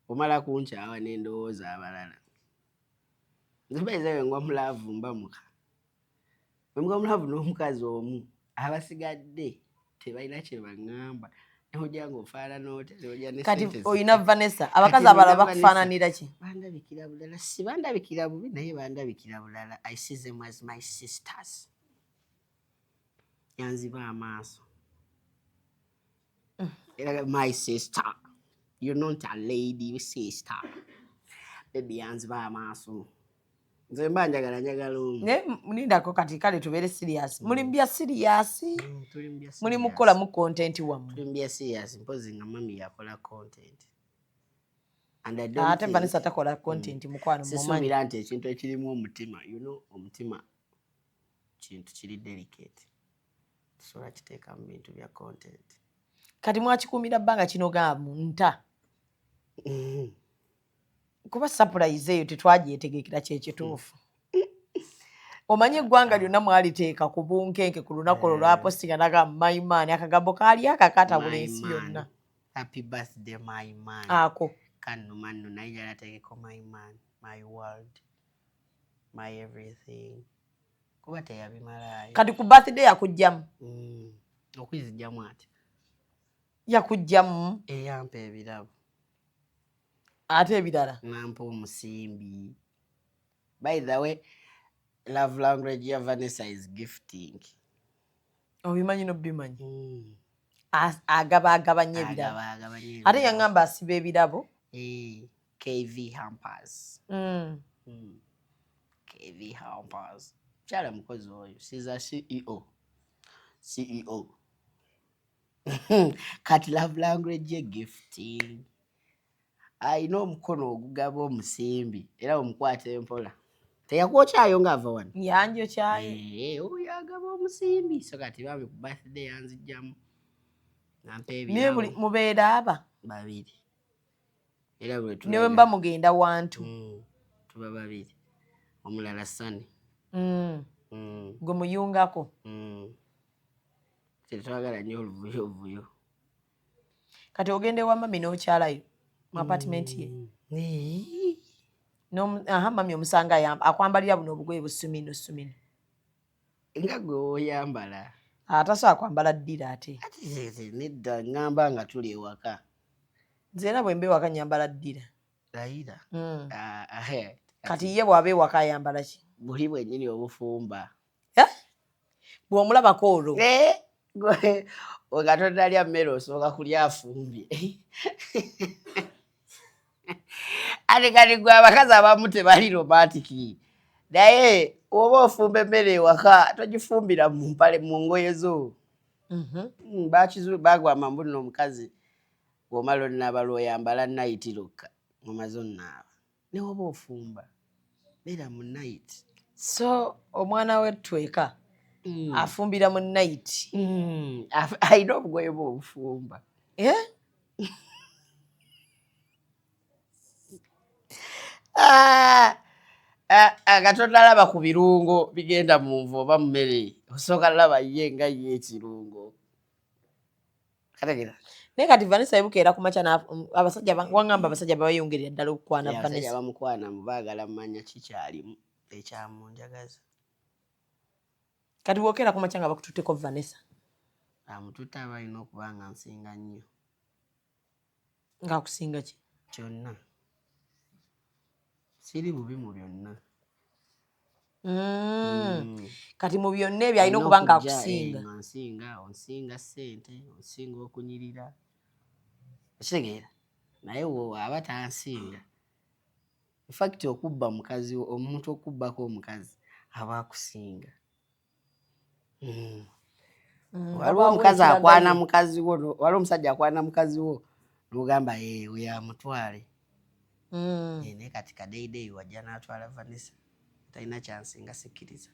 Omala kunkyawa n'endowooza abalala. Nze bayiza we ngwa mulaavu mbamuka. Bwe ngwa mulaavu n'omukazi omu abasigadde tebalina kye baŋŋamba. Ojja ng'ofaanana oti. Kati oyina Vanessa abakazi abalala bakufaananira ki? Bandabikira bulala. Si bandabikira bubi naye bandabikira bulala. I see them as my sisters. Yanziba amaaso. My sister. You're not a lady, sister. Baby yanziba amaaso. Nze mba njagala omu. Nindako kati kale tubeere serious. Muli mbya serious? Muli mukola mu content wammwe. Tuli mbya serious mpozi nga mami yakola content. Ate Vanessa takola content mukwano mumanyi. Sisuubira nti ekintu ekirimu omutima. You know, omutima kintu kiri delicate. Tusobola kiteeka mu bintu bya content. Kati mwakikuumira bbanga kino gaamu nta. Kuba surprise eyo tetwagyetegekera kyekituufu. Omanyi eggwanga lyonna mwaliteeka ku bunkenke ku lunaku olwo lwapostinga nagamba my man akagambo kaali akakatabula ensi yonna. Happy birthday my man. Ako. Kannuma nno naye yalateekeko my man, my world, my everything. Kuba teyabimalaayo. Kati ku birthday yakujjamu. Okwizigyamu ati. Yakujjamu. Eyampa ebirabo. Ate ebirala. Nampa omusimbi. By the way, love language ya Vanessa is gifting. Obimanyi n'obimanyi. Agabagabanya ebirabo. Ate yaŋŋamba asiba ebirabo. KV Hampers. KV Hampers. Kyala mukozi oyo. She's a CEO. Kati love language gifting. Ayina omukono ogugaba omusimbi era omukwata empola. Teyakwokyayo ng'ava wano. Yanjokyaye. Oyo agaba omusimbi. So kati bambi ku birthday yanzijjamu. Nampa ebirabo. Naye mubeera aba? Babiri. Era bwe tulaga. Newe mba mugenda wantu. Tuba babiri. Omulala Sani. Gwe muyungako. Tetwagala nnyo oluvuyo. Kati ogende wa mami n'okyalayo mu apartment ye. Mami omusanga akwambalira buno obugoye busumino. Nga gwe oyambala. Atasobola kwambala ddira ate. Nedda ngamba nga tuli ewaka. Nze era bwe mba ewaka nyambala ddira. Layira. Kati ye bw'aba ewaka ayambala ki? Buli bwennyini obufumba. Bw'omulabako olwo. Nga tonnalya mmere osooka kulya afumbye. Ate kati gwe abakazi abamu tebali romantic. Naye oba ofumba emmere ewaka togifumbira mu mpale mu ngoye zo. Bagwama mbu nno omukazi bw'omala onnaaba lw'oyambala nayiti lukka omaze onnaaba. Ne woba ofumba beera mu nayiti. So omwana w'ettweka afumbira mu nayiti. Ayina obugoye bw'obufumba. Katonda alaba ku birungo bigenda mu nva oba mu mmere. Osooka laba ye nga ye ekirungo. Kategera. Naye kati Vanessa ebuka era ku makya abasajja wangamba abasajja babayongerera ddala okukwana Vanessa. Abasajja bamukwana mu baagala mmanya kikyalimu ekyamunjagaza. Kati bwokera ku makya nga bakututteko Vanessa. Amututte aba alina okuba nga nsinga nnyo. Ng'akusinga ki? Kyonna. Siri bubi mu byonna. Kati mu byonna ebyo alina okuba ng'akusinga. Onsinga ssente, onsinga okunyirira. Okitegeera? Naye aba tansinga. In fact okubba mukazi omuntu okubbako omukazi aba akusinga. Waliwo omukazi akwana mukazi wo, waliwo omusajja akwana mukazi wo n'ogamba oyo amutwale. Naye kati kadeideyi wajja n'atwala Vanessa. Talina kyansinga sikkiriza.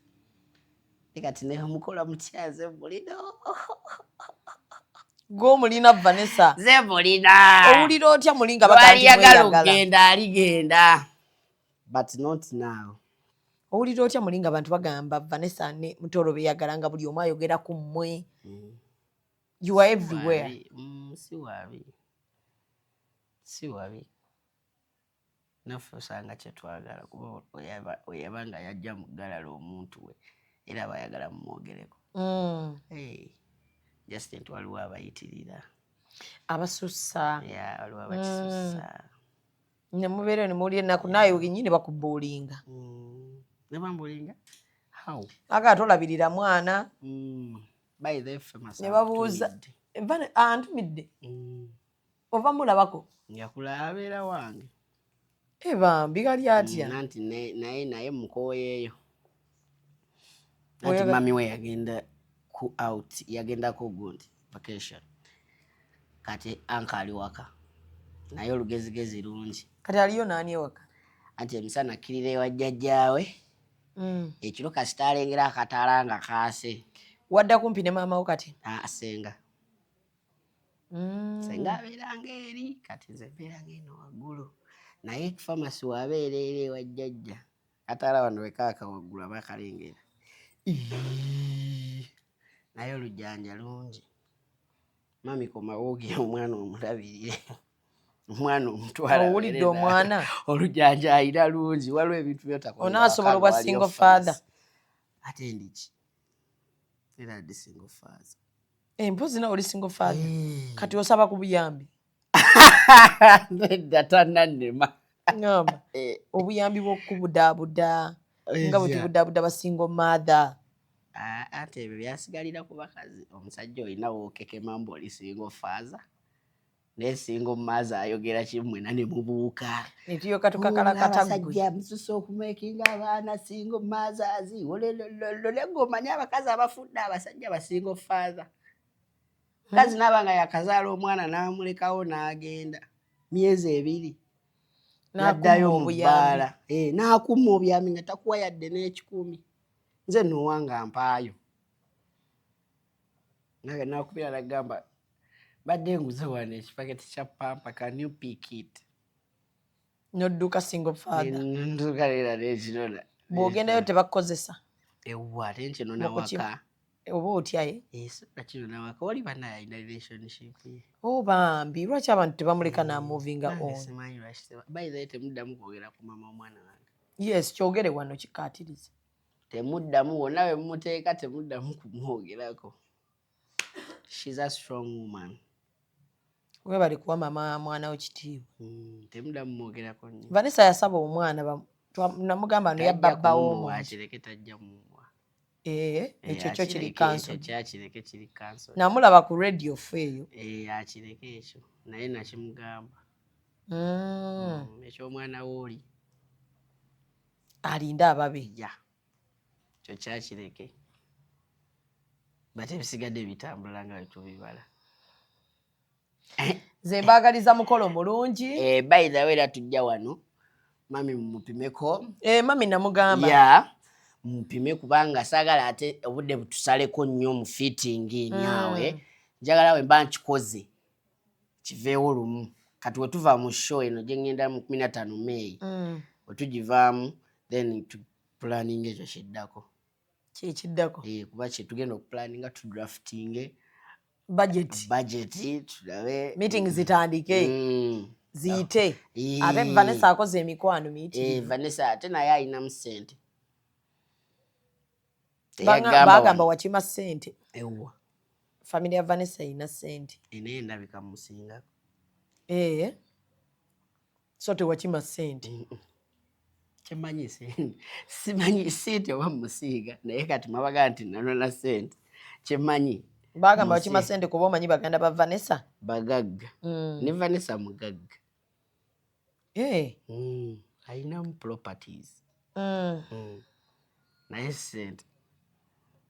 Naye kati ne mukola mutyaze mulina. Gw'omulina Vanessa. Nze mulina. Owulira otya mulinga baganti mweyagala okugenda aligenda. But not now. Owulira otya mulinga abantu bagamba Vanessa ne Mutoro beyagala nga buli omu ayogera ku mmwe. You are everywhere. Si wabi. Naffe osanga kyetwagala kuba oyaba nga yajja mu ggalala omuntu we era bayagala mumwogereko. Just nti waliwo abayitirira. Abasussa. Waliwo abakisussa. Ne mubeera ne muwulira ennaku naawe wennyini bakubbuulinga. Ne bambulinga? How? Aga tolabirira mwana. By the famous. Ne babuuza. Antumidde. Ova mulabako? Yakula abeera wange. Bambi gali atya? Nanti naye mukooyeeyo. Nanti mami we yagenda ku out, yagenda ku gundi vacation. Kati anka ali waka. Naye olugezigezi lungi. Kati aliyo naani ewaka? Anti emisana akkirira ewa jjajjaawe. Ekiro kasita alengera akataala nga kaase. Wadda kumpi ne maama wo kati? Senga. Senga abeeranga eri kati nze mbeeranga eno waggulu. Naye famasi wabeera eri ewa jjajja. Kataala wano wekaaka waggulu aba akalengera. Naye olujjanja lungi. Mami komawo ogira omwana omulabirire. Omwana omutwala. Owulidde omwana? Olujjanja ayina lungi. Waliwo ebintu by'otakola. Onaasobola obwa single father. Ate ndiki. Era ndi single father. Mpozi nawe oli single father. Kati osaba ku buyambi. Nedda tannannema. Ngamba. Obuyambi bw'okubudaabuda. Nga bwe tubudaabuda ba single mother. Ate ebyo byasigalira ku bakazi. Omusajja olina wookekema mbu oli single father. Ne single mother ayogera kimwena ne mubuuka. Netiyoka tukakala katagwe. Abasajja mususa okumekinga abaana single mothers. Olelololo ng'omanya abakazi abafudde abasajja ba single father. Kazi nabanga yakazaala omwana n'amulekawo n'agenda myezi 2 n'addayo mu bbaala n'akuma obuyambi nga takuwa yadde n'ekikumi nze nowanga mpaayo naga nakubira nagamba badde nguze wano ekipaketi kya pampa can you pick it nodduka single father nduka leera n'ekinona bw'ogendayo tebakukozesa ewa ate nkinona waka oba otyaye kinona waka oli banaye alina relationship bambi lwaki abantu tebamuleka n'amovinga on by the way temuddamu kwogera ku mama omwana wange yes kyogere wano kikaatirize temuddamu wonna we mumuteeka temuddamu kumwogerako. She's a strong woman. Webali kuwa mama mwana w'ekitiibwa. Temuddamu mwogerako nnyo. Vanessa yasaba omwana namugamba no yabba omu akireke tajja mumuwa. Ekyo kyo kiri kanso. Kyakireke kiri kanso. Namulaba ku radio feeyo. Akireke ekyo naye nakimugamba. Ekyo omwana w'oli alinda ababe. Kyo kyakireke. Bate bisigadde bitambula nga tubibala. Ze mbagaliza mukolo mulungi. By the way tujja wano. Mami mupimeko. Mami namugamba. Mupime kubanga sagala ate obudde butusaleko nnyo mu fitting nyawe. Njagala we mba nkikoze. Kiveewo lumu. Kati we tuva mu show eno gye ngenda mu 15 May. Otugivaamu then to planning ekyo kiddako. Kiddako. Kuba kye tugenda okuplanninga tu drafting budget tulabe meeting zitandike ziyite ate Vanessa akoze emikwano meeting Vanessa ate naye alina mu ssente bagamba wakima ssente ewa familia ya Vanessa ina ssente ene ndabika musinga so tewakima ssente Chemanyi ssente simanyi ssente oba musiiga naye kati mabaga nti nanona ssente chemanyi bagamba wakima ssente kuba omanyi baganda ba Vanessa bagagga ne Vanessa mugagga alina properties naye ssente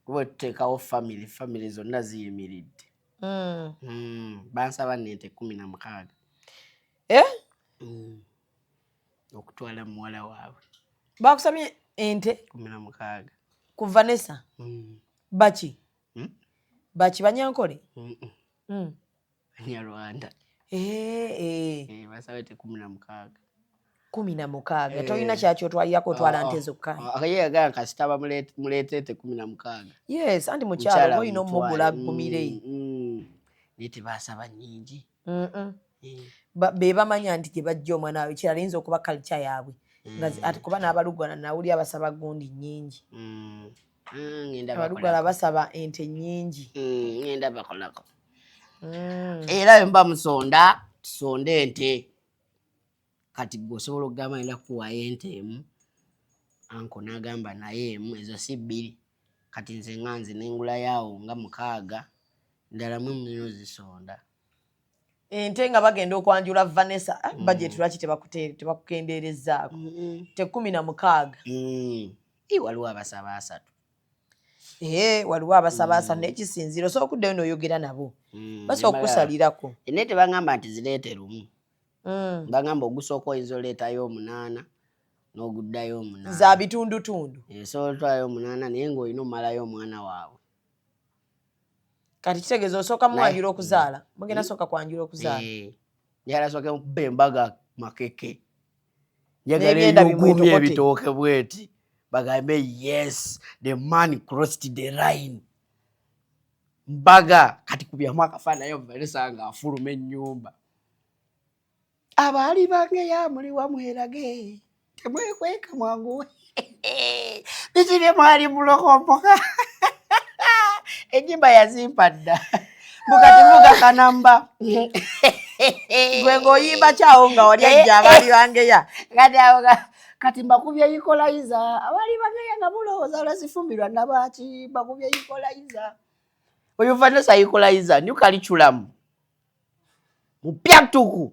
kuba tuteekawo family zonna ziyimiridde bansaba nente 16 okutwala muwala waabwe bakusabye ente 16 ku Vanessa baki baki banyankole Banyarwanda basabe te 16 tolina kyaki otwalirako otwala nte zokka akayegala kasitaba muleetete 16 yes anti mukyala olina omugula bumire niti basaba nnyingi be bamanya nti gye bajja omwana waabwe kiralinza okuba culture yaabwe ati kuba n'abalugala nawuli abasaba gundi nnyingi abalugala basaba ente nnyingi ngenda bakolako era mba musonda tusonde ente kati gosobola okugamba ngenda kukuwayo ente emu anko n'agamba naye emu ezo si 2 kati nze nganze n'engula yaawo nga 6 ndala mwe mulina ozisonda ente nga bagenda okwanjula Vanessa budget lwaki tebakukendeerezaako te 16 waliwo abasaba 3 waliwo abasaba 3 n'ekisinziiro so okuddayo n'oyogera nabo basa okusalirako naye tebagamba nti zireete lumu bagamba ogusooka oyinza oleetayo 8 n'oguddayo 8 za bitundutundu so otwalayo 8 naye ng'olina omalayo omwana waabwe kati kitegeeza osooka mwanjula okuzaala mugenda sooka kwanjula okuzaala njagala sooke mukube embaga makeke njagala ebigumye ebitooke bweti bagambe yes the man crossed the line mbaga kati kubyamu akafaanayo Vanessa nga afuluma ennyumba abaali bange yamuli wamwerage temwekweka mwangu bitibye mwali mulokomboka ennyimba yazimpa dda mukati mugakanamba gwe ng'oyimba kyawo nga wali ajja abaali bangeya kati mbakubye equalizer abaali bangeya nga mulowooza lwazifumbirwa nabaki mbakubye equalizer oyo Vanessa equalizer new curriculum mupyatuku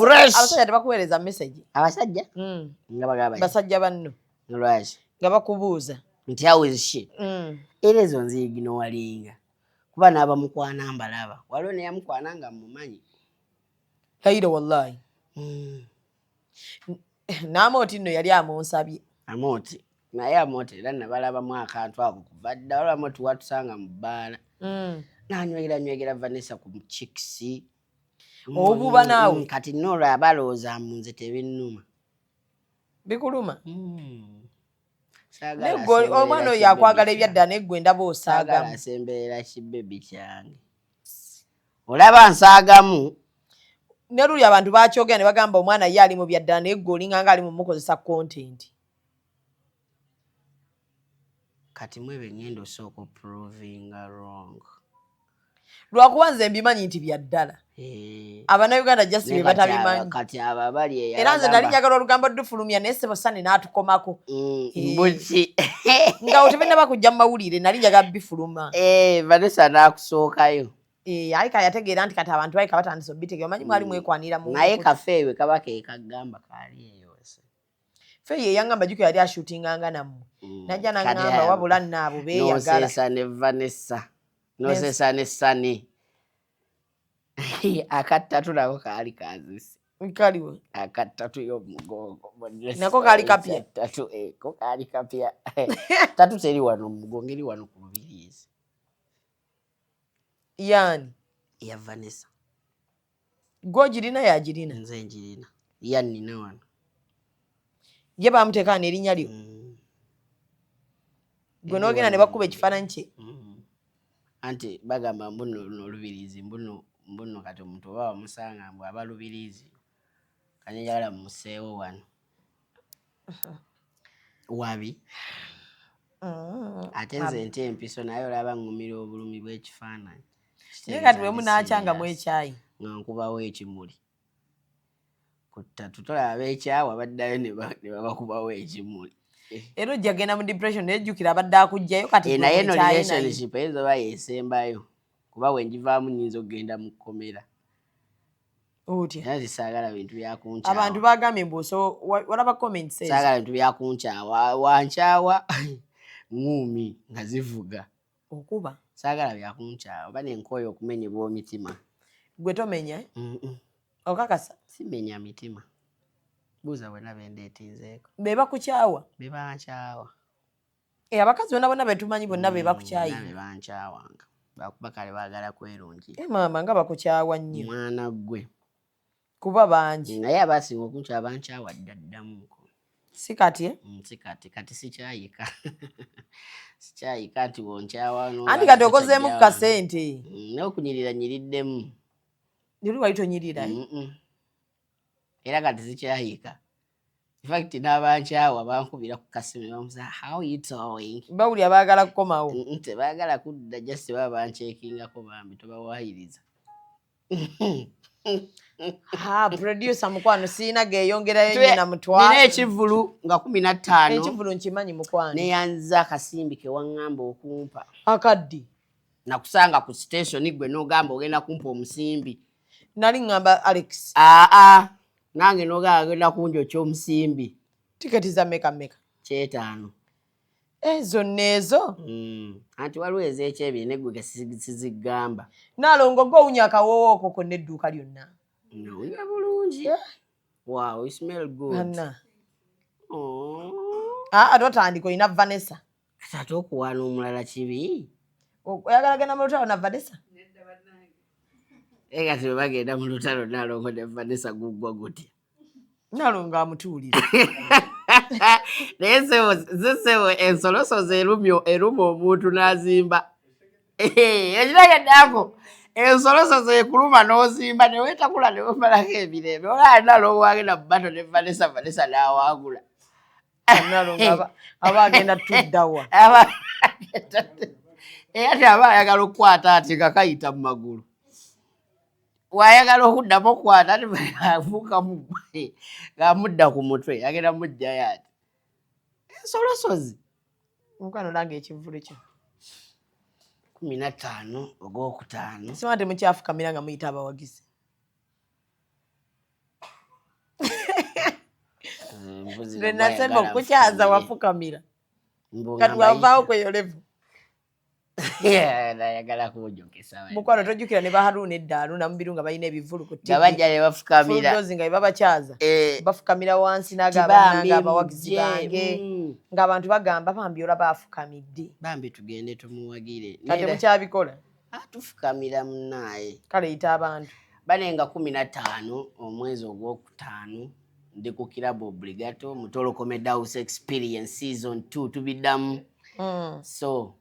fresh abasajja tebakuweereza message abasajja nga bagamba basajja banno lwaki nga bakubuuza nti how is she era ezo nzigino walinga kuba n'abamukwana mbalaba waliwo neyamukwana nga mumanyi Kairo wallahi Namooti nno yali amunsabye Amooti naye Amooti era nabalabamu akantu ako kuva dda waliwo Amooti watusanga mu bbaala nanywegera Vanessa ku chicks obuba naawe kati nolwo abalowooza munze tebinnuma bikuluma omwana oyo yakwagala ebyadda neggwe ndaba osaagamu asemberera kibebi kyange olaba nsaagamu ne luli abantu bakyogera ne bagamba omwana ye ali mu byadda neggwe olinganga ali mu mukozesa content kati mwebe ngenda osooka provinga wrong lwakuba nze mbimanyi nti byaddala Abanayuganda just be batabimanyi kati ababali era nze nali njagala olugambo dufulumya naye Ssebo Sani n'atukomako mbuki nga otebenda bakujja mu mawulire nali njagala bifuluma Vanessa n'akusookayo ayi kayategeera nti kati abantu bayi kabatandisa obitegeera omanyi mwali mwekwanira mu naye kafeewe kaba kekagamba kaali eyo fe ye yangamba juko yali ashootinganga nammwe najja nangamba wabula nnaabo beeyagala nosesa ne Vanessa nosesa ne Sani akattatu nako kaali kazisi kaliwe akattatu y'omugongo nako kaali kapya tatu ko kaali kapya tatu teri wano mugongo eri wano ku lubirizi yani ya Vanessa gojirina yagirina nze njirina yani nina wano ye bamuteeka n'erinnya lyo gwe n'ogenda ne bakuba ekifaananyi kye anti bagamba mbuno olubirizi mbuno kati omuntu oba wamusanga mbw aba lubirizi kanjagala mumuseewo wano wabi ate nze nti empiso naye olaba ngumira obulumi bw'ekifaananyi naye kati bwe munaacangamu ekyayi nga nkubawo ekimuli tutolaba ekyawa baddayo ne babakubawo ekimuli era ojja genda mu depression nejjukira abadde akugjayo kati naye no relationship eyinza oba yesembayo kuba wenjivaamu nyinza okugenda mu kkomera otya era zisaagala bintu byakunkyawa abantu bagambye mbuso walaba comment says saagala bintu byakunkyawa wankyawa ngumi nga zivuga okuba saagala byakunkyawa oba nenkooyo okumenyebwa omitima gwe tomenya okakasa simenya mitima buuza bwena bendeetinzeeko bebakukyawa bebankyawa abakazi bonna betumanyi bonna bebakukyayinga bebankyawanga bakuba kale baagala kwerungi maama nga bakukyawa nnyo mwana gwe kuba bangi naye abasinga okunkyawa bankyawa ddaddamuko si kati si kati sikyayika sikyayika nti wonkyawa anti kati okozeemu ku kasente n'okunyirira nyiriddemu nili wali tonyirira era kati sikyayika infact n'abankyawa bankubira ku kasimu bamusa how you doing bawulira baagala kukomawo tebaagala kudda just baba bankyekingako bambi tobawayiriza producer mukwano siina geeyongerayo nyina mutwala nina ekivulu nga 15 ekivulu nkimanyi mukwano neyanza akasimbi kewaŋŋamba okumpa akaddi nakusanga ku station gwe n'ogamba ogenda kumpa omusimbi nali ŋŋamba Alex nange n'ogamba agenda kunjokya omusimbi tiketi za meka 5 zonna ezo anti waliwo ez'ekyebiri neggwe sizigamba naalongo gw'owunya akawoowo okwo konna edduuka lyonna nawunya bulungi wow you smell good anna ate otandika olina Vanessa ate okuwaana omulala kibi oyagala genda mu lutalo na Vanessa kati bwe bagenda mu lutalo naalongo ne Vanessa guggwa gutya naalongo amutuulira naye zisebo ensolosozo eruma omuntu n'azimba ekirageddako ensolosozo ekuluma n'ozimba neweetakula newemalako emirembe olaa naalongo wagenda mu bato ne Vanessa n'awangula naalongo aba agenda tuddawa era ti aba ayagala okukwata ati nga kayita mu magulu wayagala okuddamu okukwata ati afuukamu ng'amudda ku mutwe agenda mujjayo ati ensolosozi mukwano nange ekivulu kyo 15 ogwokutaano simaa temukyafukamira nga muyita abawagizi lwe nasemba okukyaza wafukamira kati wavaawo kweyo levu Nayagala kujokesa. Mukwano tojjukira ne Haruna edda Haruna mu birunga balina ebivulu ku TV. Gabajja ne bafukamira. Full nga babakyaza. Bafukamira wansi n'agabanga abawagizi bange. Ng'abantu bagamba bambi olaba afukamidde. Bambi tugende tumuwagire. Kati mukyabikola? Atufukamira munnaye. Kale yita abantu. Banenga 15 omwezi ogwokutaano ndi ku Kirabo Obligato Mutolo Comedy House Experience Season 2 tubiddamu. So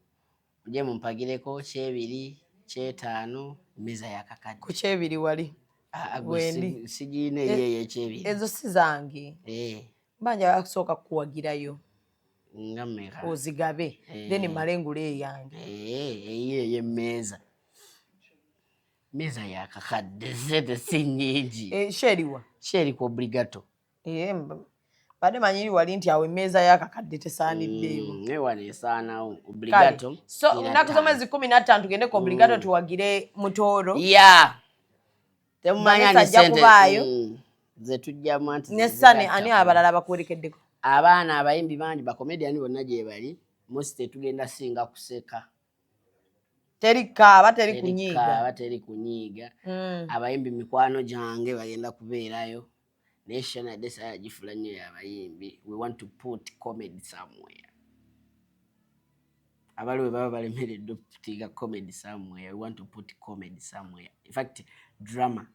muje mumpagireko kyebiri kyetaano meza yakakadde. Ku kyebiri wali? Wendi sigine yeye kyebiri. Ezo si zange. Banja bakusooka kuwagirayo. Ngameka. Ozigabe. Then malengule yange. Ye meza. Meza yakakadde zete sinyingi. Sheriwa? Sheri ku Obligato. Bade manyiri wali nti awe meza yakakadde tesaaniddeyo. Newane esaanawo Obligato. So nnaku z'omwezi 15 tugende ku Obligato tuwagire Mutoro. Yeah. Temumanya ni sente. Ze tujjamu anti. Nesane ani abalala bakuwerekeddeko? Abaana abayimbi bangi bakomediani bonna gye bali. Mosi tetugenda singa kuseka. Terika bateri kunyiga. Abayimbi mikwano gyange bagenda kubeerayo. Nation desa gifulanye y'abayimbi. We want to put comedy somewhere. Abaliwe baba balemeredde okutiga comedy somewhere. We want to put comedy somewhere. In fact, drama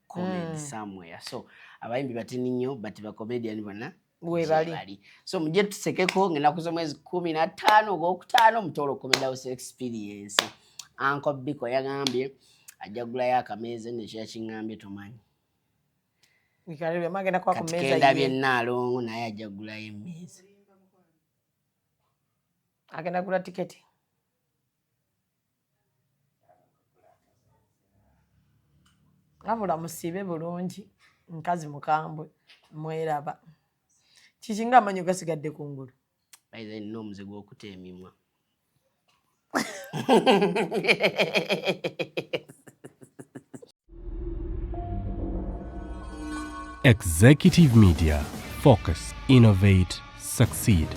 comedy somewhere. So abayimbi batini nnyo bati ba comedian bonna we bali. So muje tusekeko ngenaku z'omwezi 15 ogwokutaano Mutolo Comedy House Experience. Uncle Biko yagambye ajagulayo akameeza nekya kingambye tomanyi. Mikalebe magenda kwa kumeza ye. Kenda byennaalongo naye ajagulayo emmeeza. Agenda gula tiketi. Abula musibe bulungi nkazi mukambwe mweraba. Kikinga amanyo gasigadde kungulu. Baize nno omuze gw'okuta emimwa. Executive Media. Focus, innovate, succeed.